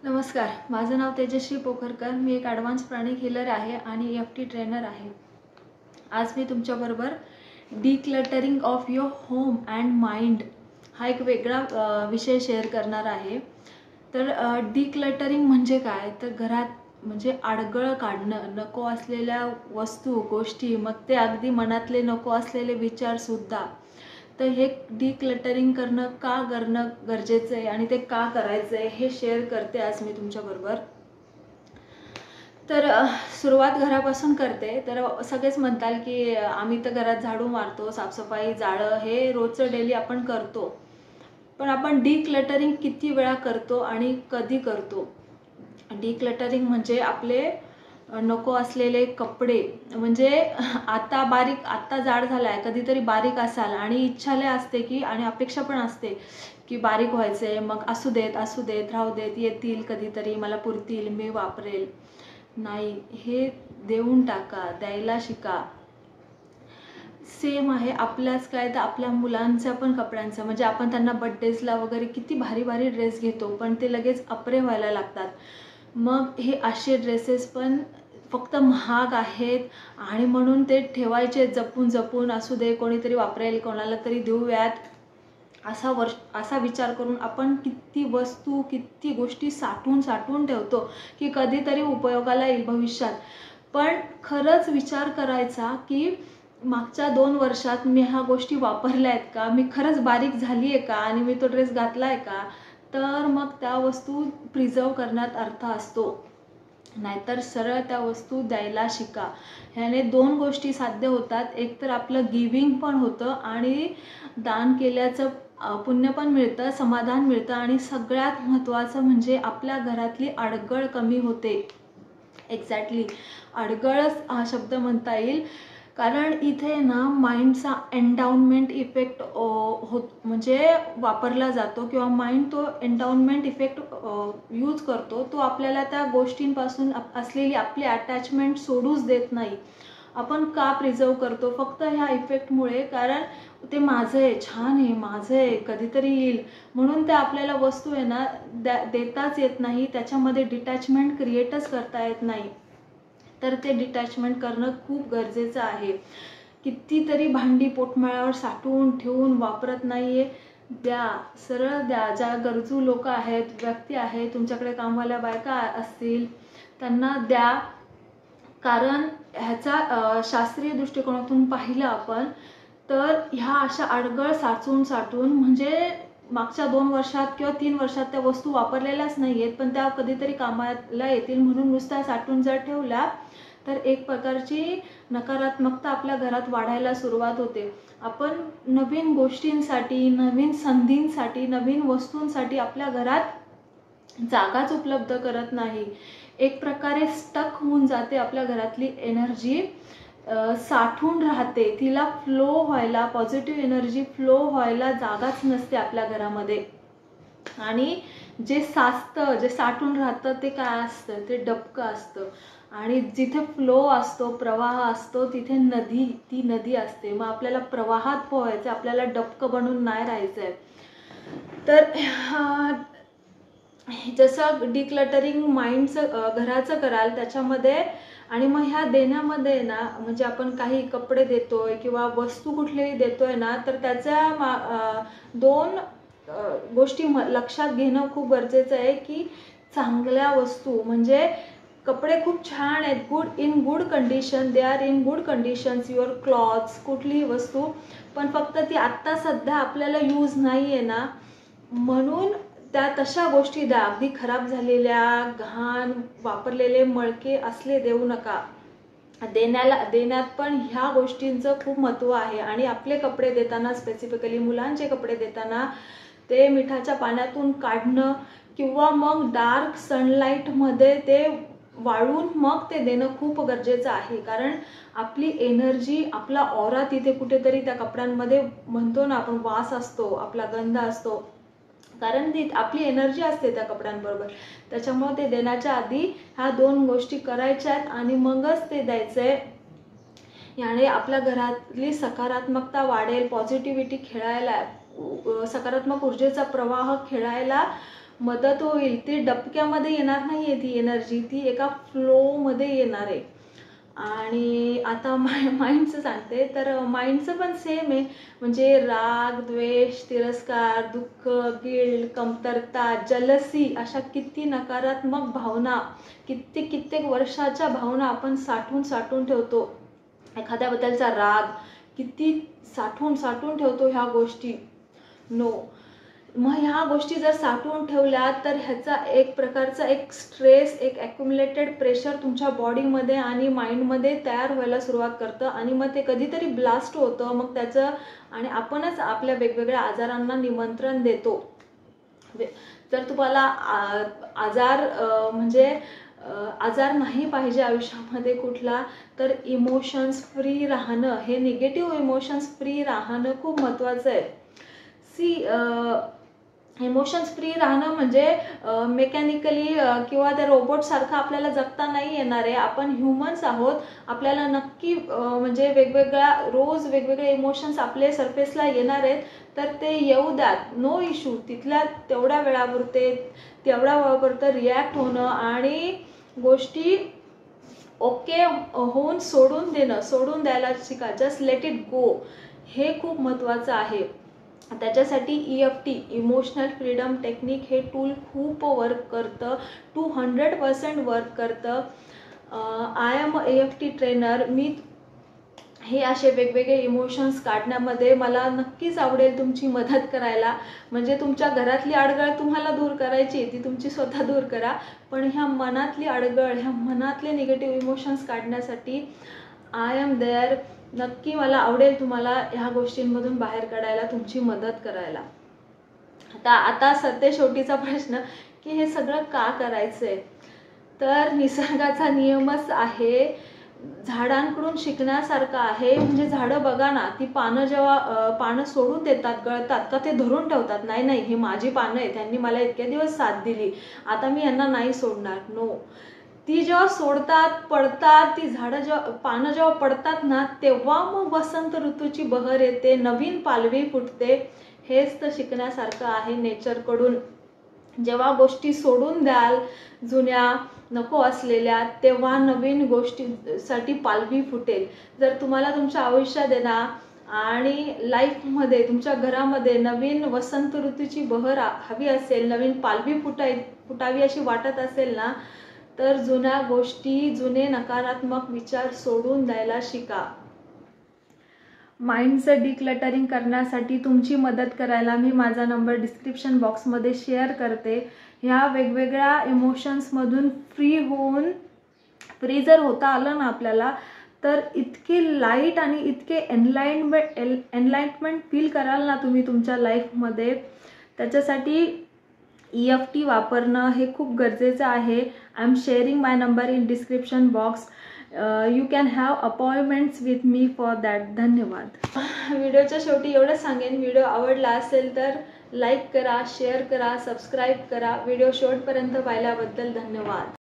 नमस्कार, माझं नाव तेजश्री पोखरकर. मी एक ॲडव्हान्स प्राणिक हीलर आहे आणि EFT ट्रेनर आहे. आज मी तुमच्याबरोबर decluttering of your home and mind हा एक वेगळा विषय शेअर करणार आहे. तर डिक्लटरिंग म्हणजे काय, तर घरात म्हणजे आडगळ काढणं, नको असलेल्या वस्तू गोष्टी, मग ते अगदी मनातले नको असलेले विचारसुद्धा. तर हे डिक्लटरिंग करणं गरजेचं आहे आणि ते का करायचं आहे हे शेअर करते आज मी तुमच्याबरोबर. तर सुरुवात घरापासून करते. तर सगळेच म्हणताल की आम्ही तर घरात झाडू मारतो, साफसफाई, जाळं हे रोजचं डेली आपण करतो, पण आपण डिक्लटरिंग किती वेळा करतो आणि कधी करतो? डिक्लटरिंग म्हणजे आपले नको असलेले कपडे, म्हणजे आता जाड झालाय, कधीतरी बारीक असाल आणि इच्छालय असते की आणि अपेक्षा पण असते की बारीक व्हायचंय, मग असू देत राहू देत, येतील कधीतरी, मला पुरतील, मी वापरेल. नाही, हे देऊन टाका, द्यायला शिका. सेम आहे आपल्याच काय तर आपल्या मुलांच्या पण कपड्यांचं, म्हणजे आपण त्यांना बड्डेजला वगैरे किती भारी भारी ड्रेस घेतो, पण ते लगेच अपरे व्हायला लागतात. मग हे असे ड्रेसेस पण फक्त महाग आहेत आणि म्हणून ते ठेवायचे जपून जपून, असू दे कोणीतरी वापरेल, कोणाला तरी देऊयात, असा विचार करून आपण किती वस्तू किती गोष्टी साठवून ठेवतो की कधीतरी उपयोगाला येईल भविष्यात. पण खरंच विचार करायचा की मागच्या 2 वर्षात मी ह्या गोष्टी वापरल्या आहेत का, मी खरंच बारीक झाली आहे का आणि मी तो ड्रेस घातला आहे का, तर मग त्या वस्तू प्रिझर्व करण्यात अर्थ असतो. नाहीतर सरळ त्या वस्तू द्यायला शिका. ह्याने 2 गोष्टी साध्य होतात. एक तर आपलं गिविंग पण होतं आणि दान केल्याचं पुण्य पण मिळतं, समाधान मिळतं आणि सगळ्यात महत्त्वाचं म्हणजे आपल्या घरातली अडगळ कमी होते. एक्झॅक्टली, अडगळच हा शब्द म्हणता येईल, कारण इथे ना माइंडचा एंडाउनमेंट इफेक्ट म्हणजे वापरला जातो किंवा माइंड तो एंडाउनमेंट इफेक्ट यूज करतो. तो आपल्याला त्या गोष्टींपासून असलेली आपली अटॅचमेंट सोडूच देत नाही. आपण का प्रिझर्व करतो? फक्त ह्या इफेक्टमुळे, कारण ते माझं आहे, छान आहे, माझं आहे, कधीतरी येईल, म्हणून ते आपल्याला वस्तू आहे ना देताच येत नाही, त्याच्यामध्ये डिटॅचमेंट क्रिएटच करता येत नाही. तर ते डिटॅचमेंट करणं खूप गरजेचं आहे. कितीतरी भांडी पोटमाळ्यावर साठवून ठेवून वापरत नाहीये, द्या, सरळ द्या. ज्या गरजू लोक आहेत, व्यक्ती आहेत, तुमच्याकडे कामवाल्या बायका असतील, त्यांना द्या. कारण ह्याचा शास्त्रीय दृष्टिकोनातून पाहिलं आपण तर ह्या अशा अडगळ साठवून म्हणजे मागच्या 2 वर्षात किंवा 3 वर्षात त्या वस्तू वापरलेल्याच नाही आहेत, पण त्या कधीतरी कामाला येतील म्हणून नुसत्या साठवून जर ठेवल्या तर एक प्रकारची नकारात्मकता आपल्या घरात वाढायला सुरुवात होते. आपण नवीन गोष्टींसाठी, नवीन संधींसाठी, नवीन वस्तूंसाठी आपल्या घरात जागाच उपलब्ध करत नाही. एक प्रकारे स्टक होऊन जाते आपल्या घरातली एनर्जी, साठून राहते, तिला फ्लो व्हायला, पॉझिटिव्ह एनर्जी फ्लो व्हायला जागाच नसते आपल्या घरामध्ये. आणि जे साचतं, जे साठून राहतं ते काय असतं, ते डबकं असतं. आणि जिथे फ्लो असतो, प्रवाह असतो, तिथे ती नदी असते. मग आपल्याला प्रवाहात पोहायचं, आपल्याला डबकं बनून नाही राहायचंय. तर जसं डिक्लटरिंग माइंडचं घराचं कराल त्याच्यामध्ये, आणि मग ह्या देण्यामध्ये ना, म्हणजे आपण काही कपडे देतोय किंवा वस्तू कुठलीही देतोय ना, तर त्याच्या 2 गोष्टी लक्षात घेणं खूप गरजेचं आहे की चांगल्या वस्तू, म्हणजे कपडे खूप छान आहेत, in good condition, they are in good conditions, your clothes, कुठलीही वस्तू, पण फक्त ती आत्ता सध्या आपल्याला यूज नाही आहे ना, म्हणून त्या तशा गोष्टी द्या. अगदी खराब झालेल्या, घाण, वापरलेले मळके असले देऊ नका. देण्यात पण ह्या गोष्टींचं खूप महत्त्व आहे. आणि आपले कपडे देताना, स्पेसिफिकली मुलांचे कपडे देताना, ते मिठाच्या पाण्यातून काढणं किंवा मग डार्क सनलाईटमध्ये ते वाळून मग ते देणं खूप गरजेचं आहे. कारण आपली एनर्जी, आपला ऑरा तिथे कुठेतरी त्या कपड्यांमध्ये, म्हणतो ना आपण, वास असतो, आपला गंध असतो, कारण ती आपली एनर्जी असते त्या कपड्यांबरोबर. त्याच्यामुळे ते देण्याच्या आधी ह्या 2 गोष्टी करायच्या आहेत आणि मगच ते द्यायचंय. याने आपल्या घरातली सकारात्मकता वाढेल, पॉझिटिव्हिटी खेळायला, सकारात्मक ऊर्जेचा प्रवाह खेळायला मदत होईल. ती डबक्यामध्ये येणार नाही आहे, ती एनर्जी ती एका फ्लोमध्ये येणार आहे. आणि आता माइंडचं सांगते, तर माइंडचं पण सेम आहे. म्हणजे राग, द्वेष, तिरस्कार, दुःख, गिल्ट, कमतरता, जलसी अशा किती नकारात्मक भावना, कित्येक वर्षाच्या भावना आपण साठवून ठेवतो. एखाद्याबद्दलचा राग किती साठवून ठेवतो ह्या गोष्टी. मग ह्या गोष्टी जर साठवून ठेवल्या तर ह्याचा एक प्रकारचा एक स्ट्रेस, एक ॲक्युमुलेटेड प्रेशर तुमच्या बॉडीमध्ये आणि माइंडमध्ये तयार व्हायला सुरुवात करतं आणि मग ते कधीतरी ब्लास्ट होतं. मग त्याचं आणि आपणच आपल्या वेगवेगळ्या आजारांना निमंत्रण देतो. जर तुम्हाला आजार म्हणजे आजार नाही पाहिजे आयुष्यामध्ये कुठला, तर इमोशन्स फ्री राहणं, हे निगेटिव्ह इमोशन्स फ्री राहणं खूप महत्त्वाचं आहे. इमोशन्स फ्री राहणं म्हणजे मेकॅनिकली किंवा त्या रोबोटसारखं आपल्याला जगता नाही येणार आहे. आपण ह्युमन्स आहोत. आपल्याला नक्की म्हणजे रोज वेगवेगळे इमोशन्स आपले सरफेसला येणार आहेत, तर ते येऊ द्यात, नो इश्यू. तिथल्या तेवढ्या वेळापुरतं रिॲक्ट होणं आणि गोष्टी ओके होऊन सोडून द्यायला शिका. जस्ट लेट इट गो, हे खूप महत्त्वाचं आहे. त्याच्यासाठी EFT, इमोशनल फ्रीडम टेक्निक, हे टूल खूप वर्क करतं, 200% वर्क करतं. I am EFT trainer. मी हे असे वेगवेगळे इमोशन्स काढण्यामध्ये मला नक्कीच आवडेल तुमची मदत करायला. म्हणजे तुमच्या घरातली अडगळ तुम्हाला दूर करायची, ती तुमची स्वतः दूर करा. पण ह्या मनातली अडगळ, ह्या मनातले निगेटिव्ह इमोशन्स काढण्यासाठी आय एम देअर. नक्की मला आवडेल तुम्हाला ह्या गोष्टींमधून बाहेर काढायला, तुमची मदत करायला. आता सध्या शेवटीचा प्रश्न की हे सगळं का करायचं आहे, तर निसर्गाचा नियमच आहे, झाडांकडून शिकण्यासारखं आहे. म्हणजे झाडं बघा ना, ती पानं जेव्हा पानं सोडून देतात, गळतात का ते धरून ठेवतात, नाही ही माझी पानं आहे, त्यांनी मला इतके दिवस साथ दिली, आता मी यांना नाही सोडणार. नो, ती जेव्हा सोडतात, पडतात, ती झाडं पानं जेव्हा पडतात ना, तेव्हा मग वसंत ऋतूची बहर येते, नवीन पालवी फुटते. हेच तर शिकण्यासारखं आहे नेचरकडून. जेव्हा गोष्टी सोडून द्याल जुन्या नको असलेल्या, तेव्हा नवीन गोष्टीसाठी पालवी फुटेल. जर तुम्हाला तुमच्या आयुष्यात आहे ना आणि लाईफमध्ये, तुमच्या घरामध्ये नवीन वसंत ऋतूची बहर हवी असेल, नवीन पालवी फुटावी अशी वाटत असेल ना, तर जुन्या गोष्टी, जुने नकारात्मक विचार सोडून द्यायला शिका. माइंडचं डिक्लटरिंग करण्यासाठी तुमची मदत करायला मी माझा नंबर डिस्क्रिप्शन बॉक्समध्ये शेअर करते. ह्या वेगवेगळ्या इमोशन्समधून फ्री जर होता आलं ना आपल्याला, तर इतके लाईट आणि इतके एनलाइटमेंट फील कराल ना तुम्ही तुमच्या लाईफमध्ये. त्याच्यासाठी EFT वापरणं हे खूप गरजेचं आहे. I am sharing my number in description box. You can have appointments with me for that. धन्यवाद. व्हिडिओच्या शेवटी एवढंच सांगेन, व्हिडिओ आवडला असेल तर लाईक करा, शेअर करा, सबस्क्राईब करा. व्हिडिओ शेवटपर्यंत पाहिल्याबद्दल धन्यवाद.